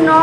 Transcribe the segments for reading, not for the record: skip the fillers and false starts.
9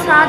7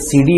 CD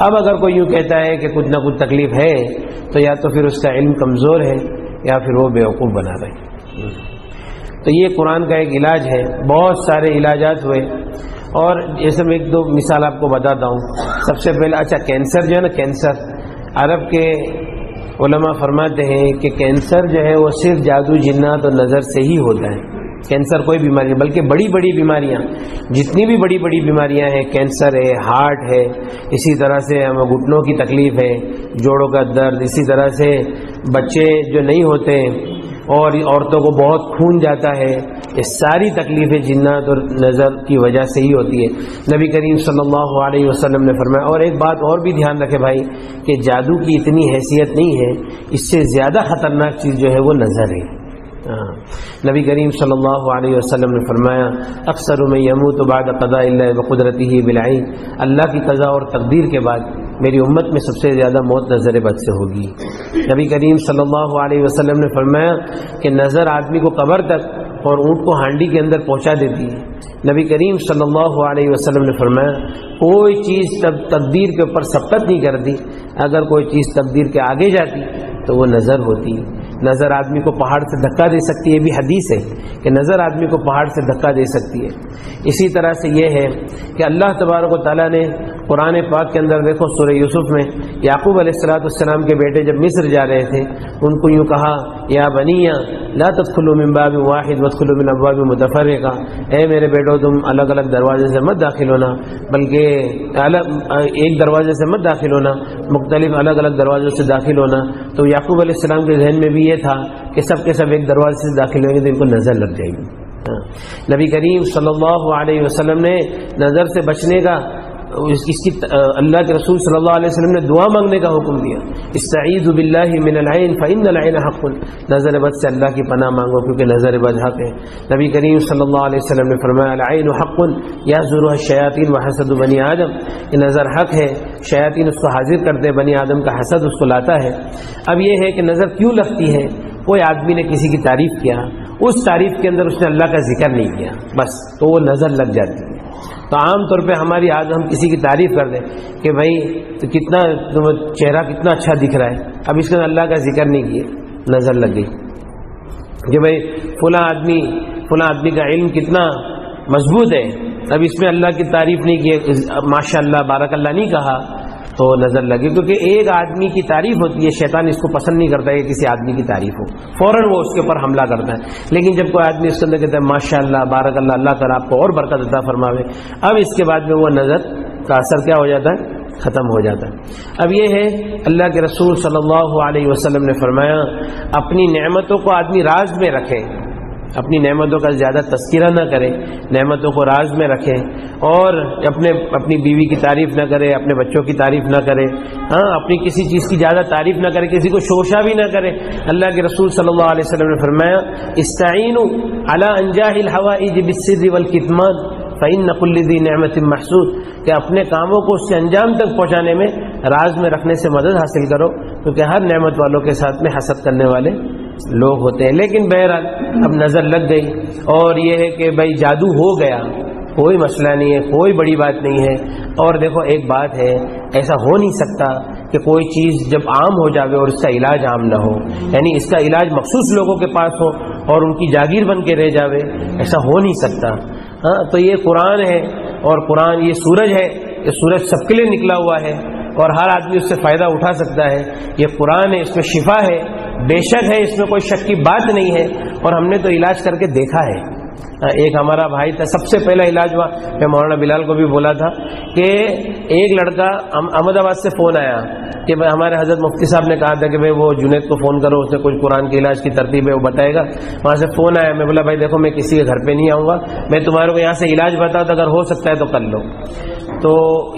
اب اگر کوئی یوں کہتا ہے کہ کچھ نہ کچھ تکلیف ہے تو یا تو پھر اس کا علم کمزور ہے یا پھر وہ بیوقوف بنا رہے. تو یہ قرآن کا ایک علاج ہے. بہت سارے علاجات ہوئے اور جیسے میں ایک دو مثال آپ کو بتاتا ہوں. سب سے پہلے اچھا کینسر جو ہے نا، کینسر عرب کے علماء فرماتے ہیں کہ کینسر جو ہے وہ صرف جادو جنات اور نظر سے ہی ہوتا ہے. کینسر کوئی بیماری نہیں، بلکہ بڑی بڑی بیماریاں، جتنی بھی بڑی بڑی بیماریاں ہیں، کینسر ہے، ہارٹ ہے، اسی طرح سے ہمیں گھٹنوں کی تکلیف ہے، جوڑوں کا درد، اسی طرح سے بچے جو نہیں ہوتے اور عورتوں کو بہت خون جاتا ہے، یہ ساری تکلیفیں جنات اور نظر کی وجہ سے ہی ہوتی ہے. نبی کریم صلی اللہ علیہ وسلم نے فرمایا. اور ایک بات اور بھی دھیان رکھے بھائی کہ جادو کی اتنی حیثیت نہیں ہے، اس سے زیادہ خطرناک چیز جو ہے وہ نظر ہے. نبی کریم صلی اللہ علیہ وسلم نے فرمایا اکثر من یموت بعد قضاء اللہ بقدرتہ بالعین، اللہ کی قضا اور تقدیر کے بعد میری امت میں سب سے زیادہ موت نظر بد سے ہوگی. نبی کریم صلی اللہ علیہ وسلم نے فرمایا کہ نظر آدمی کو قبر تک اور اونٹ کو ہانڈی کے اندر پہنچا دیتی ہے. نبی کریم صلی اللہ علیہ وسلم نے فرمایا کوئی چیز تقدیر کے اوپر سبقت نہیں کرتی، اگر کوئی چیز تقدیر کے آگے جاتی تو وہ نظر ہوتی. نظر آدمی کو پہاڑ سے دھکا دے سکتی ہے، یہ بھی حدیث ہے کہ نظر آدمی کو پہاڑ سے دھکا دے سکتی ہے. اسی طرح سے یہ ہے کہ اللہ تبارک و تعالیٰ نے قرآن پاک کے اندر دیکھو سورہ یوسف میں یعقوب علیہ السلام کے بیٹے جب مصر جا رہے تھے ان کو یوں کہا یا بنیا لا تدخلوا من باب واحد وادخلوا من ابواب متفرقہ، اے میرے بیٹو تم الگ الگ دروازے سے مت داخل ہونا، بلکہ ایک دروازے سے مت داخل ہونا، مختلف الگ الگ دروازوں سے داخل ہونا. تو یعقوب علیہ السلام کے ذہن میں بھی یہ تھا کہ سب کے سب ایک دروازے سے داخل ہوئیں گے تو ان کو نظر لگ جائے گی. نبی کریم صلی اللہ علیہ وسلم نے نظر سے بچنے کا اس کی اللہ کے رسول صلی اللہ علیہ وسلم نے دعا مانگنے کا حکم دیا. استعیذ باللہ من العین فإن العین حق، نظر بد سے اللہ کی پناہ مانگو کیونکہ نظر بد حق ہے. نبی کریم صلی اللہ علیہ وسلم نے فرمایا العین حق یحضرها الشیاطین وحسد بنی آدم، یہ نظر حق ہے، شیاطین اس کو حاضر کرتے، بنی آدم کا حسد اس کو لاتا ہے. اب یہ ہے کہ نظر کیوں لگتی ہے؟ کوئی آدمی نے کسی کی تعریف کیا، اس تعریف کے اندر اس نے اللہ کا ذکر نہیں کیا، بس تو وہ نظر لگ جاتی ہے. تو عام طور پہ ہماری آج ہم کسی کی تعریف کر دیں کہ بھائی تو کتنا چہرہ کتنا اچھا دکھ رہا ہے، اب اس نے اللہ کا ذکر نہیں کیا، نظر لگ گئی. کہ بھائی فلاں آدمی کا علم کتنا مضبوط ہے، اب اس میں اللہ کی تعریف نہیں کی، ماشاء اللہ بارک اللہ نہیں کہا تو نظر لگے. کیونکہ ایک آدمی کی تعریف ہوتی ہے، شیطان اس کو پسند نہیں کرتا ہے کہ کسی آدمی کی تعریف ہو، فوراً وہ اس کے اوپر حملہ کرتا ہے. لیکن جب کوئی آدمی اس کے اندر کہتا ہے ماشاء اللہ بارک اللہ، اللہ تعالیٰ آپ کو اور برکت عطا فرماوے، اب اس کے بعد میں وہ نظر کا اثر کیا ہو جاتا ہے؟ ختم ہو جاتا ہے. اب یہ ہے اللہ کے رسول صلی اللہ علیہ وسلم نے فرمایا اپنی نعمتوں کو آدمی راز میں رکھے، اپنی نعمتوں کا زیادہ تذکرہ نہ کرے، نعمتوں کو راز میں رکھے اور اپنی بیوی کی تعریف نہ کرے، اپنے بچوں کی تعریف نہ کرے، اپنی کسی چیز کی زیادہ تعریف نہ کرے، کسی کو شوشہ بھی نہ کرے. اللہ کے رسول صلی اللہ علیہ وسلم نے فرمایا استعینوا علی انجاح الحوائج بالسر والکتمان فإن كل ذی نعمت محسود، کہ اپنے کاموں کو اس سے انجام تک پہنچانے میں راز میں رکھنے سے مدد حاصل کرو، کیونکہ ہر نعمت والوں کے ساتھ میں حسد کرنے والے لوگ ہوتے ہیں. لیکن بہرحال اب نظر لگ گئی اور یہ ہے کہ بھائی جادو ہو گیا، کوئی مسئلہ نہیں ہے، کوئی بڑی بات نہیں ہے. اور دیکھو ایک بات ہے، ایسا ہو نہیں سکتا کہ کوئی چیز جب عام ہو جاوے اور اس کا علاج عام نہ ہو، یعنی اس کا علاج مخصوص لوگوں کے پاس ہو اور ان کی جاگیر بن کے رہ جاوے، ایسا ہو نہیں سکتا. تو یہ قرآن ہے اور قرآن یہ سورج ہے، یہ سورج سب کے لیے نکلا ہوا ہے اور ہر آدمی اس سے فائدہ اٹھا سکتا ہے. یہ قرآن ہے، اس میں شفا ہے، بے شک ہے، اس میں کوئی شک کی بات نہیں ہے اور ہم نے تو علاج کر کے دیکھا ہے. ایک ہمارا بھائی تھا، سب سے پہلا علاج ہوا، میں مولانا بلال کو بھی بولا تھا کہ ایک لڑکا احمد آباد سے فون آیا کہ ہمارے حضرت مفتی صاحب نے کہا تھا کہ بھائی وہ جنید کو فون کرو، اس نے کچھ قرآن کے علاج کی ترتیب ہے وہ بتائے گا. وہاں سے فون آیا، میں بولا بھائی دیکھو میں کسی کے گھر پہ نہیں آؤں گا، میں تمہارے کو یہاں سے علاج بتاؤں تو اگر ہو سکتا ہے تو کر لو. تو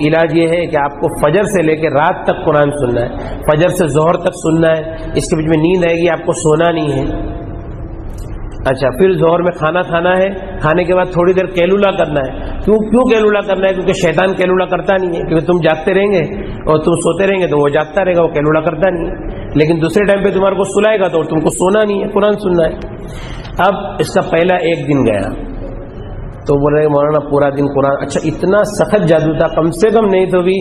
علاج یہ ہے کہ آپ کو فجر سے لے کے رات تک قرآن سننا ہے، فجر سے ظہر تک سننا ہے، اس کے بیچ میں نیند آئے گی، آپ کو سونا نہیں ہے. اچھا پھر ظہر میں کھانا کھانا ہے، کھانے کے بعد تھوڑی دیر کیلولا کرنا ہے. کیوں کیلولا کرنا ہے؟ کیونکہ شیطان کیلولا کرتا نہیں ہے، کیونکہ تم جاگتے رہیں گے اور تم سوتے رہیں گے تو وہ جاگتا رہے گا، وہ کیلولا کرتا نہیں ہے. لیکن دوسرے ٹائم پہ تمہارے کو سلائے گا تو تم کو سونا نہیں ہے، قرآن سننا ہے. اب اس کا پہلا ایک دن گیا تو بول رہے مولانا پورا دن قرآن. اچھا اتنا سخت جادو تھا, کم سے کم نہیں تو بھی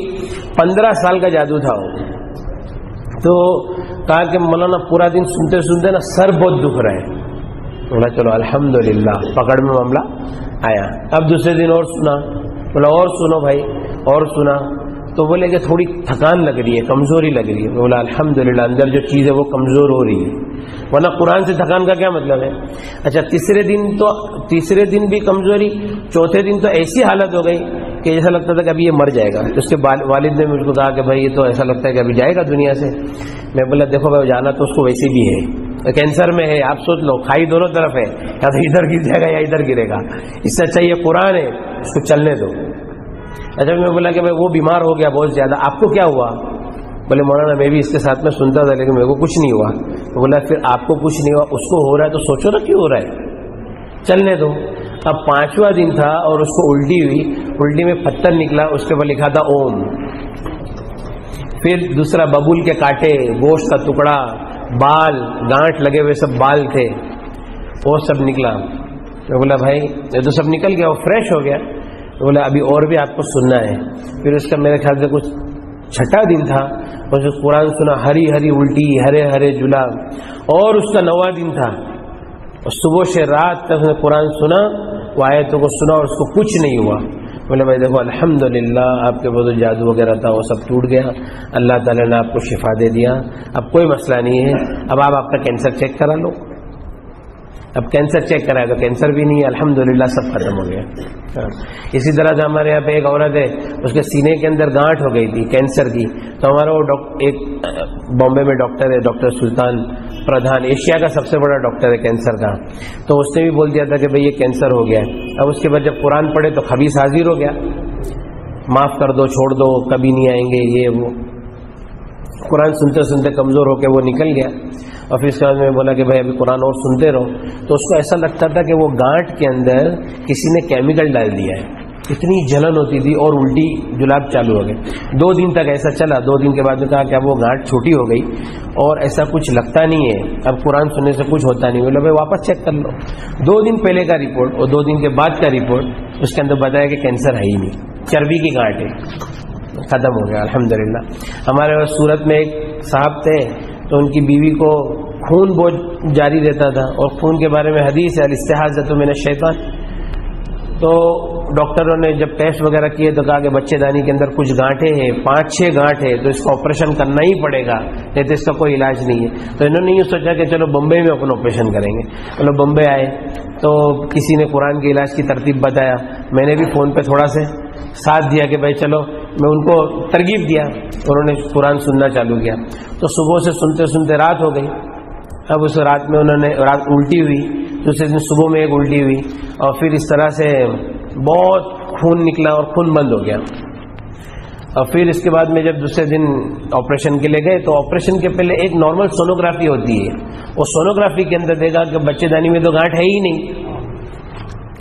15 سال کا جادو تھا وہ. تو کہا کہ مولانا پورا دن سنتے سنتے نا سر بہت دکھ رہا ہے. بولا چلو الحمدللہ, پکڑ میں معاملہ آیا. اب دوسرے دن اور سنا, بولا اور سنو بھائی, اور سنا. تو بولے کہ تھوڑی تھکان لگ رہی ہے, کمزوری لگ رہی ہے. بولا الحمدللہ اندر جو چیز ہے وہ کمزور ہو رہی ہے, ورنہ قرآن سے تھکان کا کیا مطلب ہے. اچھا تیسرے دن بھی کمزوری, چوتھے دن تو ایسی حالت ہو گئی کہ ایسا لگتا تھا کہ ابھی یہ مر جائے گا. اس کے والد نے مجھ کو کہا کہ بھائی یہ تو ایسا لگتا ہے کہ ابھی جائے گا دنیا سے. میں بولا دیکھو بھائی جانا تو اس کو ویسے بھی ہے, کینسر میں ہے, آپ سوچ لو کھائی دونوں طرف ہے, یا تو ادھر گر جائے گا یا ادھر گرے گا. اس سے اچھا یہ قرآن ہے, اس کو چلنے دو. اچھا میں بولا کہ بھائی وہ بیمار ہو گیا بہت زیادہ, آپ کو کیا ہوا؟ بولے مولانا میں بھی اس کے ساتھ میں سنتا تھا لیکن میرے کو کچھ نہیں ہوا. تو بولا پھر آپ کو کچھ نہیں ہوا, اس کو ہو رہا ہے تو سوچو نا کیوں ہو رہا ہے, چلنے دو. اب 5واں دن تھا اور اس کو الٹی ہوئی, الٹی میں پتھر نکلا, اس کے اوپر لکھا تھا اوم. پھر دوسرا ببول کے کانٹے, گوشت کا ٹکڑا, بال, گانٹھ لگے ہوئے سب بال تھے, وہ سب نکلا. میں بولا بھائی یہ تو سب نکل گیا, وہ فریش ہو گیا. بولا ابھی اور بھی آپ کو سننا ہے. پھر اس کا میرے خیال سے کچھ 6واں دن تھا, اور جو قرآن سنا, ہری ہری الٹی, ہرے ہرے جلاب. اور اس کا 9واں دن تھا, اور صبح سے رات تک نے قرآن سنا, وہ آیتوں کو سنا اور اس کو کچھ نہیں ہوا. بولے بھائی دیکھو الحمدللہ آپ کے بہت جادو وغیرہ تھا وہ سب ٹوٹ گیا, اللہ تعالیٰ نے آپ کو شفا دے دیا, اب کوئی مسئلہ نہیں ہے. اب آپ کا کینسر چیک کرا لو. اب کینسر چیک کرائے تو کینسر بھی نہیں ہے, الحمدللہ سب ختم ہو گیا. اسی طرح سے ہمارے یہاں پہ ایک عورت ہے, اس کے سینے کے اندر گانٹھ ہو گئی تھی کینسر کی. تو ہمارا وہ ایک بامبے میں ڈاکٹر ہے, ڈاکٹر سلطان پردھان, ایشیا کا سب سے بڑا ڈاکٹر ہے کینسر کا. تو اس نے بھی بول دیا تھا کہ بھئی یہ کینسر ہو گیا ہے. اب اس کے بعد جب قرآن پڑھے تو خبیث حاضر ہو گیا, معاف کر دو, چھوڑ دو, کبھی نہیں آئیں گے, یہ وہ. قرآن سنتے سنتے کمزور ہو کے وہ نکل گیا. اور پھر اس کے بعد میں بولا کہ بھائی ابھی قرآن اور سنتے رہو. تو اس کو ایسا لگتا تھا کہ وہ گانٹھ کے اندر کسی نے کیمیکل ڈال دیا ہے, اتنی جلن ہوتی تھی اور الٹی جلاب چالو ہو گئے. 2 دن تک ایسا چلا. 2 دن کے بعد میں کہا کہ اب وہ گانٹھ چھوٹی ہو گئی اور ایسا کچھ لگتا نہیں ہے, اب قرآن سننے سے کچھ ہوتا نہیں. بولے بھائی واپس چیک کر لو. 2 دن پہلے کا رپورٹ اور 2 دن کے بعد کا رپورٹ, اس کے اندر بتایا کہ کینسر ہے ہی نہیں, چربی کی گانٹھ ہے, ختم ہو گیا الحمدللہ. ہمارے سورت میں ایک صاحب تھے, تو ان کی بیوی کو خون بہت جاری رہتا تھا, اور خون کے بارے میں حدیث ہے الاستحاضۃ من الشیطان. تو ڈاکٹروں نے جب ٹیسٹ وغیرہ کیے تو کہا کہ بچے دانی کے اندر کچھ گانٹھیں ہیں, 5-6 گانٹھ ہے, تو اس کا آپریشن کرنا ہی پڑے گا, نہیں تو اس کا کوئی علاج نہیں ہے. تو انہوں نے یہ سوچا کہ چلو بمبئی میں اپنا آپریشن کریں گے. چلو بمبئی آئے تو کسی نے قرآن کے علاج کی ترتیب بتایا, میں نے بھی فون پہ تھوڑا سے ساتھ دیا کہ بھائی چلو, میں ان کو ترغیب دیا, انہوں نے قرآن سننا چالو کیا. تو صبح سے سنتے سنتے رات ہو گئی. اب اس رات میں انہوں نے رات الٹی ہوئی, دوسرے دن صبح میں ایک الٹی ہوئی, اور پھر اس طرح سے بہت خون نکلا اور خون بند ہو گیا. اور پھر اس کے بعد میں جب دوسرے دن آپریشن کے لیے گئے تو آپریشن کے پہلے ایک نارمل سونوگرافی ہوتی ہے, اور سونوگرافی کے اندر دیکھا کہ بچے دانی میں تو گانٹھ ہے ہی نہیں.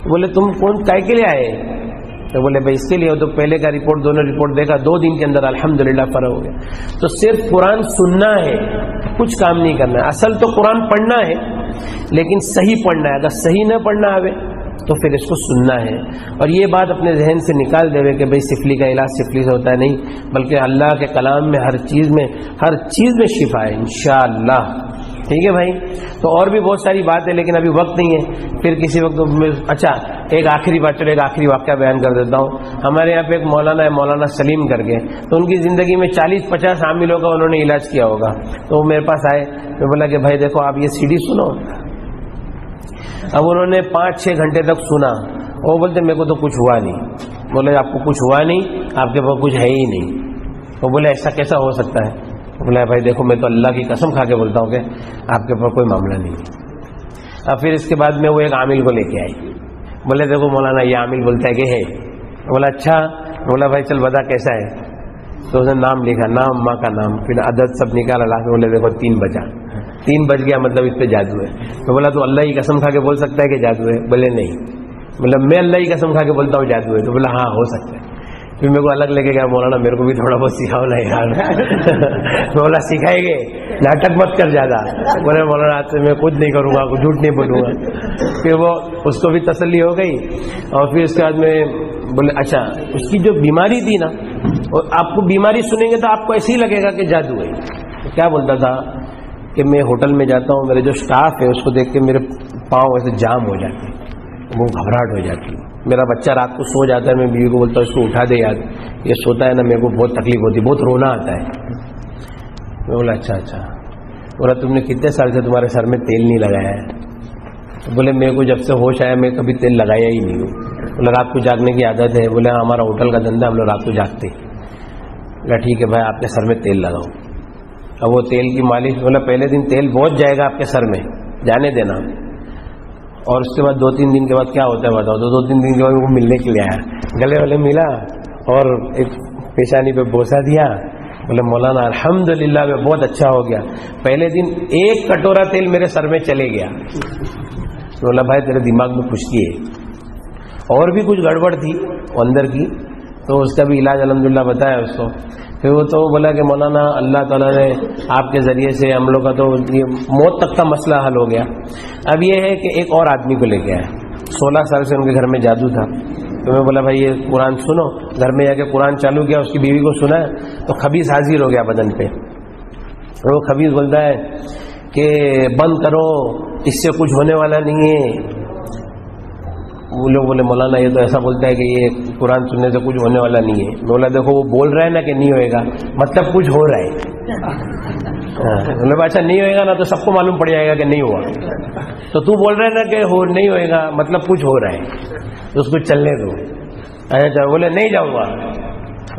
بولے تم کون کائے کے لیے آئے؟ تو بولے بھائی اس کے لیے. تو پہلے کا رپورٹ, دونوں رپورٹ دیکھا, 2 دن کے اندر الحمدللہ فرق ہو گیا. تو صرف قرآن سننا ہے, کچھ کام نہیں کرنا ہے. اصل تو قرآن پڑھنا ہے, لیکن صحیح پڑھنا ہے. اگر صحیح نہ پڑھنا آئے تو پھر اس کو سننا ہے. اور یہ بات اپنے ذہن سے نکال دے کہ بھئی سفلی کا علاج سفلی سے ہوتا ہے, نہیں, بلکہ اللہ کے کلام میں ہر چیز میں شفا ہے انشاءاللہ. ٹھیک ہے بھائی. تو اور بھی بہت ساری بات ہے لیکن ابھی وقت نہیں ہے, پھر کسی وقت. اچھا ایک آخری بات, چلو ایک آخری واقعہ بیان کر دیتا ہوں. ہمارے یہاں پہ ایک مولانا ہے, مولانا سلیم کر کے, تو ان کی زندگی میں 40-50 عاملوں کا انہوں نے علاج کیا ہوگا. تو وہ میرے پاس آئے, میں بولا کہ بھائی دیکھو آپ یہ CD سنو. اب انہوں نے 5-6 گھنٹے تک سنا, وہ بولتے میرے کو تو کچھ ہوا نہیں. بولے آپ کو کچھ ہوا نہیں, آپ کے پاس کچھ ہے ہی نہیں. وہ بولے ایسا کیسا ہو سکتا ہے؟ بولا بھائی دیکھو میں تو اللہ کی قسم کھا کے بولتا ہوں کہ آپ کے پاس کوئی معاملہ نہیں ہے. اب پھر اس کے بعد میں وہ ایک عامل کو لے کے آئی. بولے دیکھو مولانا یہ عامل بولتا ہے کہ ہے. بولا اچھا. بولا بھائی چل بتا کیسا ہے. تو اس نے نام لکھا, نام, ماں کا نام, پھر عدد سب نکالا. لا کے بولے دیکھو 3 بجا. 3 بج گیا مطلب اس پہ جادو ہے. تو بولا تو اللہ کی قسم کھا کے بول سکتا ہے کہ جادو ہے؟ بولے نہیں. مطلب میں اللہ کی قسم کھا کے بولتا ہوں جادو ہے. تو بولا ہاں ہو سکتا ہے. پھر میرے کو الگ لے کے گیا مولانا میرے کو بھی تھوڑا بہت سکھاؤ نا یار بولا سکھائیں گے ناٹک مت کر زیادہ. بولے مولانا آج سے میں کچھ نہیں کروں گا جھوٹ نہیں بولوں گا. پھر وہ اس کو بھی تسلی ہو گئی. اور پھر اس کے بعد میں بولے اچھا اس کی جو بیماری تھی نا اور آپ کو بیماری سنیں گے تو آپ کو ایسے ہی لگے گا کہ جادو ہے. تو کیا بولتا تھا کہ میں ہوٹل میں جاتا ہوں میرے جو اسٹاف ہے اس کو دیکھ کے میرے پاؤں ایسے جام ہو جاتے ہیں وہ گھبراہٹ ہو جاتی ہے. میرا بچہ رات کو سو جاتا ہے میں بیوی کو بولتا ہوں اس کو اٹھا دے یار یہ سوتا ہے نا میرے کو بہت تکلیف ہوتی ہے بہت رونا آتا ہے. میں بولا اچھا. بولا تم نے کتنے سال سے تمہارے سر میں تیل نہیں لگایا ہے؟ بولے میرے کو جب سے ہوش آیا میں کبھی تیل لگایا ہی نہیں ہوں. بولا رات کو جاگنے کی عادت ہے؟ بولے ہمارا ہوٹل کا دھندا ہم لوگ رات کو جاگتے. بولا ٹھیک ہے بھائی آپ کے سر میں تیل لگاؤ. اب وہ تیل کی مالش بولا پہلے دن تیل بہت جائے گا آپ کے سر میں جانے دینا اور اس کے بعد 2-3 دن کے بعد کیا ہوتا ہے بتاؤ. تو 2-3 دن کے بعد وہ ملنے کے لیے آیا گلے والے ملا اور ایک پیشانی پہ بوسہ دیا. بولے مولانا الحمدللہ میں بہت اچھا ہو گیا. پہلے دن 1 کٹورا تیل میرے سر میں چلے گیا. بولا بھائی تیرے دماغ میں خشکی ہے اور بھی کچھ گڑبڑ تھی اندر کی تو اس کا بھی علاج الحمدللہ بتایا اس کو. پھر وہ تو بولا کہ مولانا اللہ تعالیٰ نے آپ کے ذریعے سے ہم لوگ کا تو یہ موت تک کا مسئلہ حل ہو گیا. اب یہ ہے کہ ایک اور آدمی کو لے کے آیا 16 سال سے ان کے گھر میں جادو تھا. تو میں بولا بھائی یہ قرآن سنو. گھر میں جا کے قرآن چالو کیا اس کی بیوی کو سنا تو خبیث حاضر ہو گیا بدن پہ. وہ خبیث بولتا ہے کہ بند کرو اس سے کچھ ہونے والا نہیں ہے. وہ لوگ بولے مولانا یہ تو ایسا بولتا ہے کہ یہ قرآن سننے سے کچھ ہونے والا نہیں ہے. بولا دیکھو وہ بول رہا ہے نا کہ نہیں ہوئے گا مطلب کچھ ہو رہا ہے. بولے اچھا نہیں ہوئے گا نا تو سب کو معلوم پڑ جائے گا کہ نہیں ہوا. تو تو بول رہا ہے نا کہ نہیں ہوئے گا مطلب کچھ ہو رہا ہے تو اس کو چلنے دو. اچھا بولے نہیں جاؤں گا.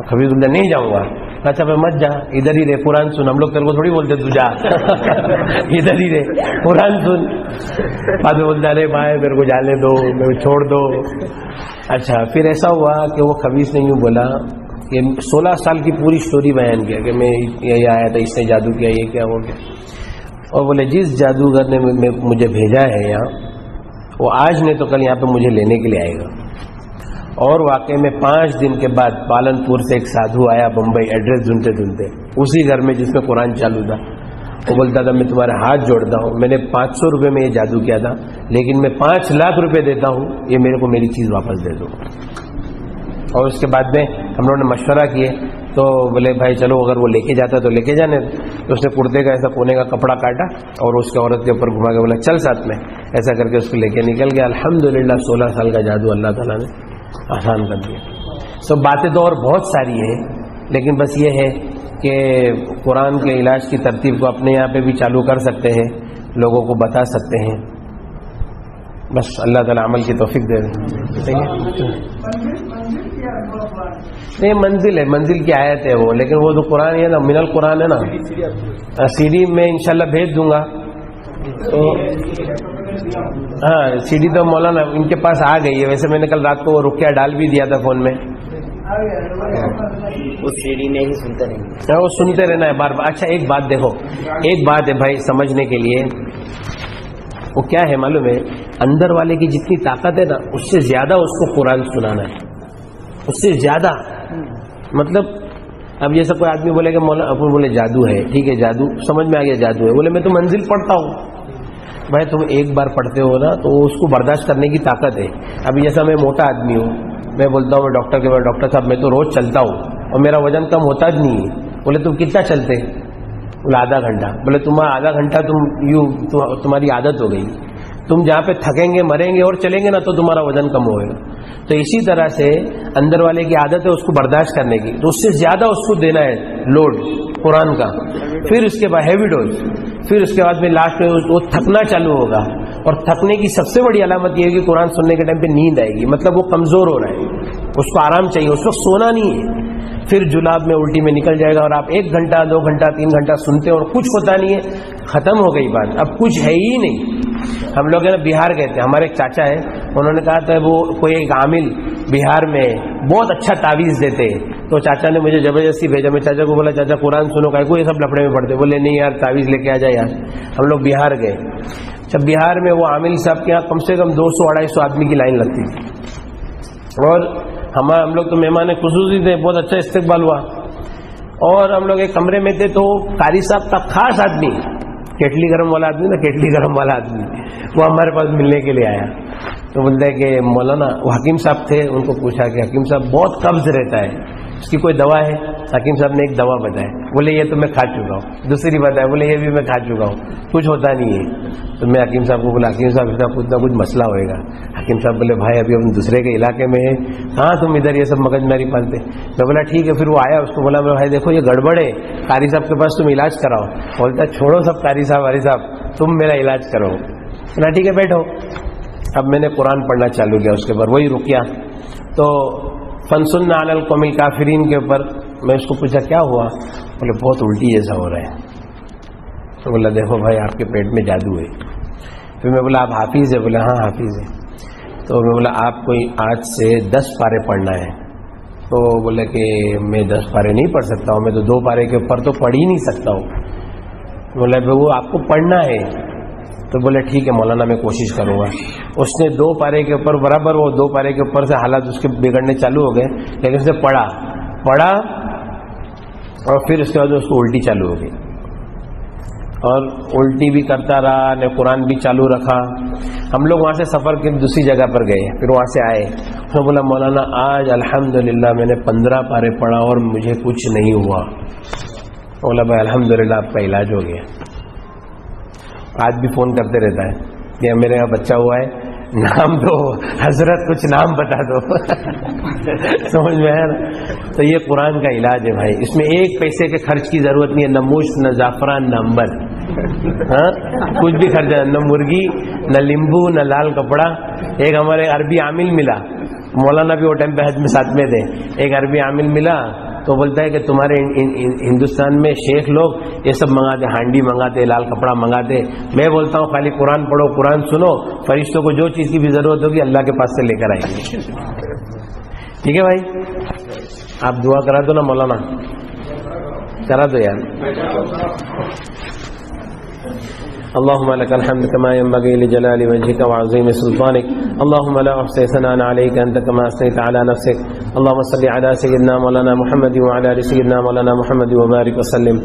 کبھی بولتے نہیں جاؤں گا. اچھا میں مت جا ادھر ہی رہے قرآن سن. ہم لوگ تیرے کو تھوڑی بولتے تو جا ادھر ہی رہے قرآن سن. بعد میں بولتا ارے بھائی میرے کو جانے دو میرے چھوڑ دو. اچھا پھر ایسا ہوا کہ وہ خبیث نے یوں بولا کہ 16 سال کی پوری سٹوری بیان کیا کہ میں یہ آیا تھا اس نے جادو کیا یہ کیا ہو گیا. اور بولے جس جادوگر نے مجھے بھیجا ہے یہاں وہ آج نہیں تو کل یہاں پہ مجھے لینے کے لیے آئے گا. اور واقعی میں 5 دن کے بعد پالن پور سے ایک سادھو آیا بمبئی ایڈریس ڈھونڈتے ڈھونڈتے اسی گھر میں جس میں قرآن چالو تھا. وہ بولتا تھا میں تمہارے ہاتھ جوڑتا ہوں میں نے 500 روپے میں یہ جادو کیا تھا لیکن میں 5 لاکھ روپے دیتا ہوں یہ میرے کو میری چیز واپس دے دو. اور اس کے بعد میں ہم لوگوں نے مشورہ کیے تو بولے بھائی چلو اگر وہ لے کے جاتا تو لے کے جانے. تو اس نے کرتے کا ایسا کونے کا کپڑا کاٹا اور اس کے عورت کے اوپر گھما کے بولا چل ساتھ میں. ایسا کر کے اس کو لے کے نکل گیا. الحمدللہ 16 سال کا جادو اللہ تعالیٰ نے آسان کر دیا. سب باتیں تو اور بہت ساری ہے لیکن بس یہ ہے کہ قرآن کے علاج کی ترتیب کو اپنے یہاں پہ بھی چالو کر سکتے ہیں لوگوں کو بتا سکتے ہیں. بس اللہ تعالیٰ عمل کی توفیق دے. نہیں منزل ہے منزل کی آیت ہے وہ لیکن وہ جو قرآن ہے نا من القرآن ہے نا سی ڈی میں انشاءاللہ بھیج دوں گا. تو ہاں سی ڈی تو مولانا ان کے پاس آ گئی ہے. ویسے میں نے کل رات کو رکیا ڈال بھی دیا تھا فون میں. اس سی ڈی میں ہی سنتے رہیں وہ سنتے رہنا ہے بار بار. اچھا ایک بات دیکھو ایک بات ہے بھائی سمجھنے کے لیے وہ کیا ہے معلوم ہے اندر والے کی جتنی طاقت ہے نا اس سے زیادہ اس کو قرآن سنانا ہے. اس سے زیادہ مطلب اب جیسا کوئی آدمی بولے کہ مولانا اپن بولے جادو ہے ٹھیک ہے جادو سمجھ میں آ گیا جادو ہے. بولے میں تو منزل پڑھتا ہوں. بھائی تم ایک بار پڑھتے ہو نا تو اس کو برداشت کرنے کی طاقت ہے. ابھی جیسا میں موٹا آدمی ہوں میں بولتا ہوں میں ڈاکٹر کے بعد ڈاکٹر صاحب میں تو روز چلتا ہوں اور میرا وزن کم ہوتا بھی نہیں ہے. بولے تم کتنا چلتے؟ بولے آدھا گھنٹہ. بولے تمہارا آدھا گھنٹہ تمہاری عادت ہو گئی. تم جہاں پہ تھکیں گے مریں گے اور چلیں گے نا تو تمہارا وزن کم ہوگا. تو اسی طرح سے اندر والے کی عادت ہے اس کو برداشت کرنے کی تو اس سے زیادہ اس کو دینا ہے لوڈ قرآن کا. پھر اس کے بعد ہیوی ڈوز. پھر اس کے بعد میں لاسٹ میں وہ تھکنا چالو ہوگا. اور تھکنے کی سب سے بڑی علامت یہ ہے کہ قرآن سننے کے ٹائم پہ نیند آئے گی. مطلب وہ کمزور ہو رہا ہے اس کو آرام چاہیے اس وقت سونا نہیں ہے. پھر جلاب میں الٹی میں نکل جائے گا اور آپ 1 گھنٹہ 2 گھنٹہ 3 گھنٹہ سنتے اور کچھ ہوتا نہیں ہے. ختم ہو گئی بات. اب کچھ ہے ہی نہیں. ہم لوگ ہے نا بہار گئے تھے ہمارے ایک چاچا ہے انہوں نے کہا تھا وہ کوئی ایک عامل بہار میں بہت اچھا تعویذ دیتے تو چاچا نے مجھے زبردستی بھیجا. میں چاچا کو بولا چاچا قرآن سنو کا کوئی سب لفڑے میں پڑھتے. بولے نہیں یار تعویذ لے کے آ جائے یار. ہم لوگ بہار گئے. جب بہار میں وہ عامل صاحب کے یہاں کم سے کم 200-250 آدمی کی لائن لگتی تھی اور ہم لوگ تو مہمان خصوصی تھے، بہت اچھا استقبال ہوا. اور ہم لوگ ایک کمرے میں تھے تو قاری صاحب کا خاص آدمی، کیٹلی گرم والا آدمی نا، کیٹلی گرم والا آدمی، وہ ہمارے پاس ملنے کے لیے آیا. تو بولتا ہے کہ مولانا، وہ حکیم صاحب تھے، ان کو پوچھا کہ حکیم صاحب بہت قبض رہتا ہے، اس کی کوئی دوا ہے؟ حکیم صاحب نے ایک دوا بتائی. بولے یہ تو میں کھا چکا ہوں. دوسری بتائی، بولے یہ بھی میں کھا چکا ہوں، کچھ ہوتا نہیں ہے. تو میں حکیم صاحب کو بولا حکیم صاحب اتنا کچھ مسئلہ ہوئے گا. حکیم صاحب بولے بھائی ابھی ہم دوسرے کے علاقے میں ہیں، کہاں تم ادھر یہ سب مگج ماری پالتے. میں بولا ٹھیک ہے. پھر وہ آیا، اس کو بولا بھائی دیکھو یہ گڑبڑ ہے، قاری صاحب کے پاس تم علاج کراؤ. بولتا چھوڑو سب قاری صاحب تم میرا علاج کرو. بولا ٹھیک ہے بیٹھو. اب میں نے قرآن پڑھنا چالو کیا، اس کے اوپر وہی رکیا. تو فنسن علی القوم الکافرین کے اوپر میں اس کو پوچھا کیا ہوا؟ بولے بہت الٹی جیسا ہو رہا ہے. تو بولا دیکھو بھائی آپ کے پیٹ میں جادو ہے. پھر میں بولا آپ حافظ ہے؟ بولا ہاں حافظ ہے. تو میں بولا آپ کو آج سے 10 پارے پڑھنا ہے. تو بولے کہ میں 10 پارے نہیں پڑھ سکتا ہوں، میں تو 2 پارے کے اوپر تو پڑھ ہی نہیں سکتا ہوں. بولا وہ آپ کو پڑھنا ہے. تو بولے ٹھیک ہے مولانا میں کوشش کروں گا. اس نے 2 پارے کے اوپر برابر، وہ 2 پارے کے اوپر سے حالات اس کے بگڑنے چالو ہو گئے، لیکن اس نے پڑھا اور پھر اس کے بعد اس کو الٹی چالو ہو گئی، اور الٹی بھی کرتا رہا، نے قرآن بھی چالو رکھا. ہم لوگ وہاں سے سفر کے دوسری جگہ پر گئے، پھر وہاں سے آئے. اس نے بولا مولانا آج الحمدللہ میں نے 15 پارے پڑھا اور مجھے کچھ نہیں ہوا. بولا بھائی الحمدللہ آپ کا علاج ہو گیا. آج بھی فون کرتے رہتا ہے کہ میرے یہاں بچہ ہوا ہے، نام دو حضرت، کچھ نام بتا دو. سمجھ میں ہے نا؟ تو یہ قرآن کا علاج ہے بھائی. اس میں 1 پیسے کے خرچ کی ضرورت نہیں ہے، نہ مشت، نہ زعفران، نہ امبر، ہاں کچھ بھی خرچ، نہ مرغی، نہ لیمبو، نہ لال کپڑا. ایک ہمارے عربی عامل ملا، مولانا بھی وہ ٹائم پہ حج میں ساتھ میں تھے. ایک عربی عامل ملا تو بولتا ہے کہ تمہارے ہندوستان میں شیخ لوگ یہ سب منگاتے، ہانڈی منگاتے، لال کپڑا منگاتے. میں بولتا ہوں خالی قرآن پڑھو، قرآن سنو، فرشتوں کو جو چیز کی بھی ضرورت ہوگی اللہ کے پاس سے لے کر آئیں گے. ٹھیک ہے بھائی، آپ دعا کرا دو نا مولانا، کرا دو یار. اللهم لك الحمد كما ينبغي لجلال وجهك وعظيم سلطانك. اللهم لا أحصي ثناء عليك أنت كما أثنيت على نفسك. اللهم صل على سيدنا مولانا محمد وعلى آل سيدنا مولانا محمد وبارك وسلم.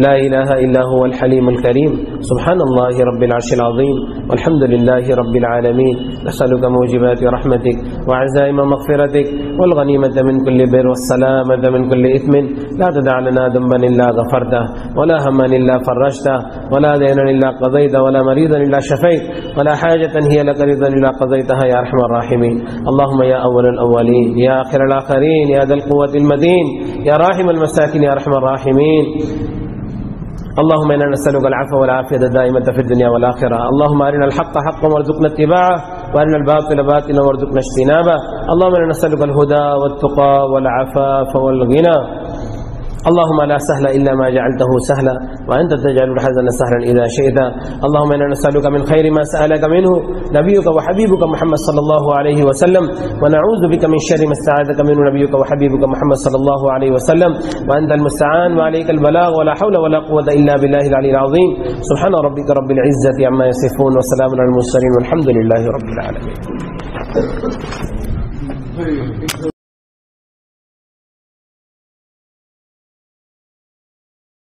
لا إله إلا هو الحليم الكريم. سبحان الله رب العرش العظيم والحمد لله رب العالمين. نسألك موجبات رحمتك وعزائم مغفرتك والغنيمة من كل بر والسلامة من كل إثم. لا تدع لنا ذنبا إلا غفرته ولا هما إلا فرجته ولا دينا إلا قضيت ولا مريضا إلا شفيت ولا حاجة هي لك رضا إلا قضيتها يا أرحم الراحمين. اللهم يا أول الأولين يا آخر الآخرين يا ذا القوة المتين يا راحم المساكين يا أرحم الراحمين. اللهم إنا نسألك العفو والعافية الدائمة في الدنيا والآخرة. اللهم أرنا الحق حقا وارزقنا اتباعه وأرنا الباطل باطلا وارزقنا اجتنابه. اللهم إنا نسألك الهدى والتقى والعفاف والغنى. اللهم لا سهل إلا ما جعلته سهلا وأنت تجعل الحزن سهلا إذا شئت. اللهم إنا نسألك من خير ما سألك منه نبيك وحبيبك محمد صلى الله عليه وسلم ونعوذ بك من شر ما استعاذك منه نبيك وحبيبك محمد صلى الله عليه وسلم وأنت المستعان وعليك البلاغ ولا حول ولا قوة إلا بالله العلي العظيم. سبحان ربك رب العزة عما يصفون وسلام على المرسلين والحمد لله رب العالمين.